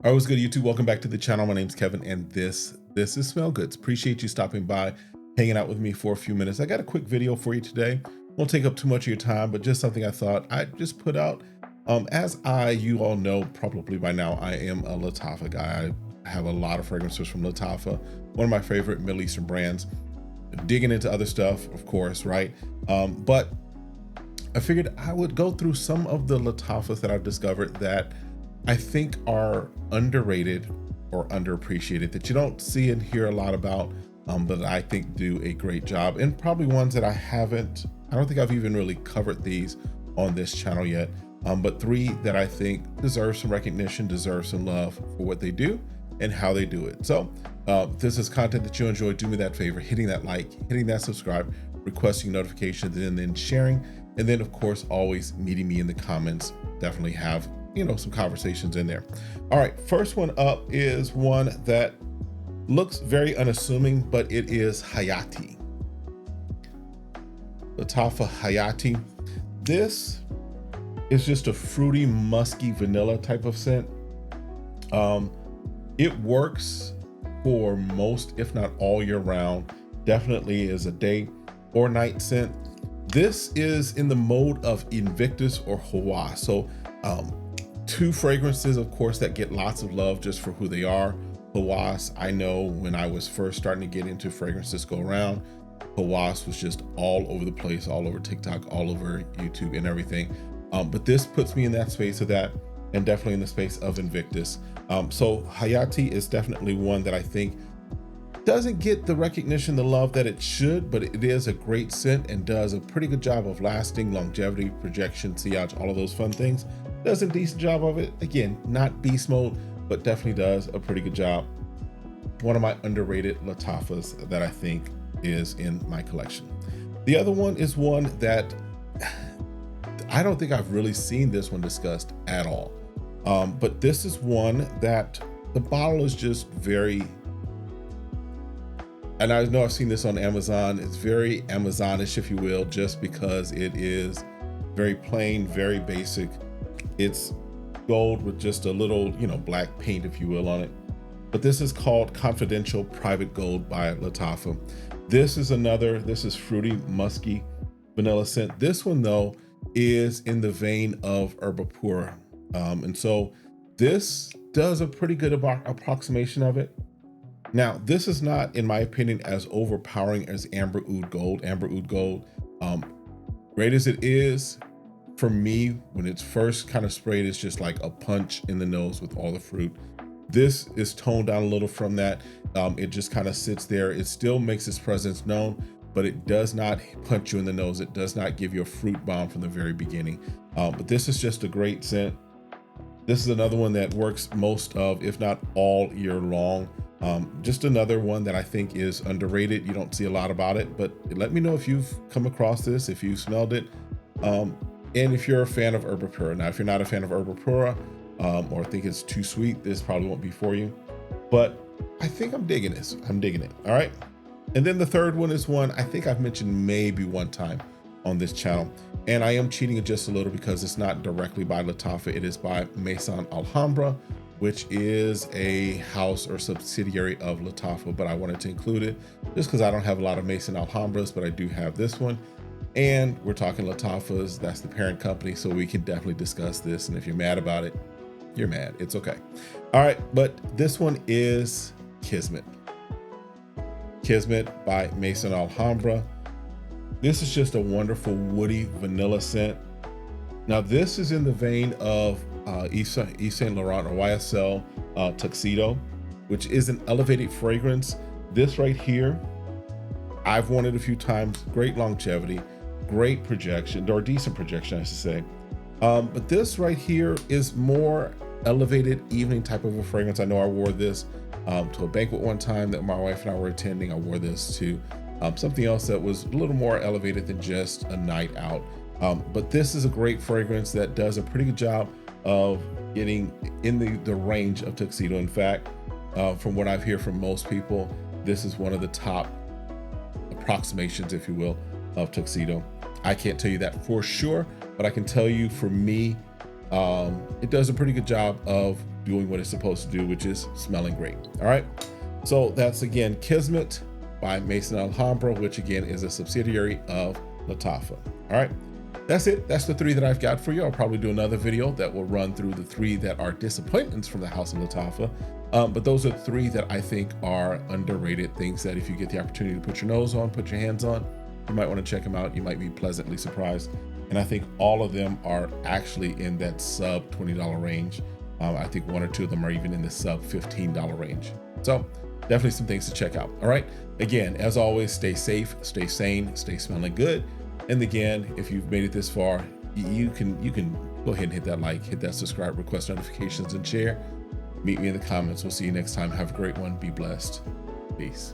All right, what's good, YouTube? Welcome back to the channel. My name's Kevin, and this is Smell Goods. Appreciate you stopping by, hanging out with me for a few minutes. I got a quick video for you today. Won't take up too much of your time, but just something I thought I'd just put out. You all know probably by now, I am a Lataffa guy. I have a lot of fragrances from Lataffa, one of my favorite Middle Eastern brands. Digging into other stuff, of course, right? But I figured I would go through some of the Lataffas that I've discovered that I think are underrated or underappreciated, that you don't see and hear a lot about, but I think do a great job, and probably ones that I don't think I've even really covered these on this channel yet, but three that I think deserve some recognition, deserve some love for what they do and how they do it. So if this is content that you enjoy, do me that favor, hitting that like, hitting that subscribe, requesting notifications, and then sharing, and then of course always meeting me in the comments. Definitely have some conversations in there. All right, first one up is one that looks very unassuming, but it is Hayti. Lataffa Hayti. This is just a fruity, musky vanilla type of scent. It works for most, if not all year round. Definitely is a day or night scent. This is in the mode of Invictus or Hawaii. So two fragrances, of course, that get lots of love just for who they are. Hawaii, I know when I was first starting to get into fragrances go around, Hawaii was just all over the place, all over TikTok, all over YouTube and everything. But this puts me in that space of that, and definitely in the space of Invictus. So Hayti is definitely one that I think doesn't get the recognition, the love that it should, but it is a great scent and does a pretty good job of lasting, longevity, projection, sillage, all of those fun things. Does a decent job of it. Again, not beast mode, but definitely does a pretty good job. One of my underrated Lataffas that I think is in my collection. The other one is one that I don't think I've really seen this one discussed at all. But this is one that the bottle is just very, and I know I've seen this on Amazon, it's very Amazonish, if you will, just because it is very plain, very basic. It's gold with just a little, black paint, if you will, on it. But this is called Confidential Private Gold by Lataffa. This is fruity, musky, vanilla scent. This one, though, is in the vein of Herba Pura. And so this does a pretty good approximation of it. Now, this is not, in my opinion, as overpowering as Amber Oud Gold. Amber Oud Gold, great as it is, for me, when it's first kind of sprayed, it's just like a punch in the nose with all the fruit. This is toned down a little from that. It just kind of sits there. It still makes its presence known, but it does not punch you in the nose. It does not give you a fruit bomb from the very beginning. But this is just a great scent. This is another one that works most of, if not all year long. Just another one that I think is underrated. You don't see a lot about it, but let me know if you've come across this, if you've smelled it, and if you're a fan of Herba Pura. Now, if you're not a fan of Herba Pura, or think it's too sweet, this probably won't be for you. But I think I'm digging this. I'm digging it. All right. And then the third one is one I think I've mentioned maybe one time on this channel. And I am cheating it just a little because it's not directly by Lataffa. It is by Maison Alhambra, which is a house or subsidiary of Lataffa, but I wanted to include it just because I don't have a lot of Maison Alhambras, but I do have this one. And we're talking Lataffas, that's the parent company, so we can definitely discuss this. And if you're mad about it, you're mad, it's okay. All right, but this one is Kismet. Kismet by Maison Alhambra. This is just a wonderful woody vanilla scent. Now this is in the vein of Yves Saint Laurent or YSL Tuxedo, which is an elevated fragrance. This right here, I've worn it a few times. Great longevity, great projection, or decent projection, I should say. But this right here is more elevated evening type of a fragrance. I know I wore this to a banquet one time that my wife and I were attending. I wore this to something else that was a little more elevated than just a night out. But this is a great fragrance that does a pretty good job of getting in the range of Tuxedo. In fact, from what I've heard from most people, this is one of the top approximations, if you will, of Tuxedo. I can't tell you that for sure, but I can tell you for me, it does a pretty good job of doing what it's supposed to do, which is smelling great. All right. So that's again Kismet by Mason Alhambra, which again is a subsidiary of Lataffa. All right. That's it. That's the 3 that I've got for you. I'll probably do another video that will run through the 3 that are disappointments from the House of Lataffa. But those are 3 that I think are underrated things that if you get the opportunity to put your nose on, put your hands on, you might want to check them out. You might be pleasantly surprised. And I think all of them are actually in that sub $20 range. I think 1 or 2 of them are even in the sub $15 range. So definitely some things to check out. All right. Again, as always, stay safe, stay sane, stay smelling good. And again, if you've made it this far, you can go ahead and hit that like, hit that subscribe, request notifications, and share. Meet me in the comments. We'll see you next time. Have a great one. Be blessed. Peace.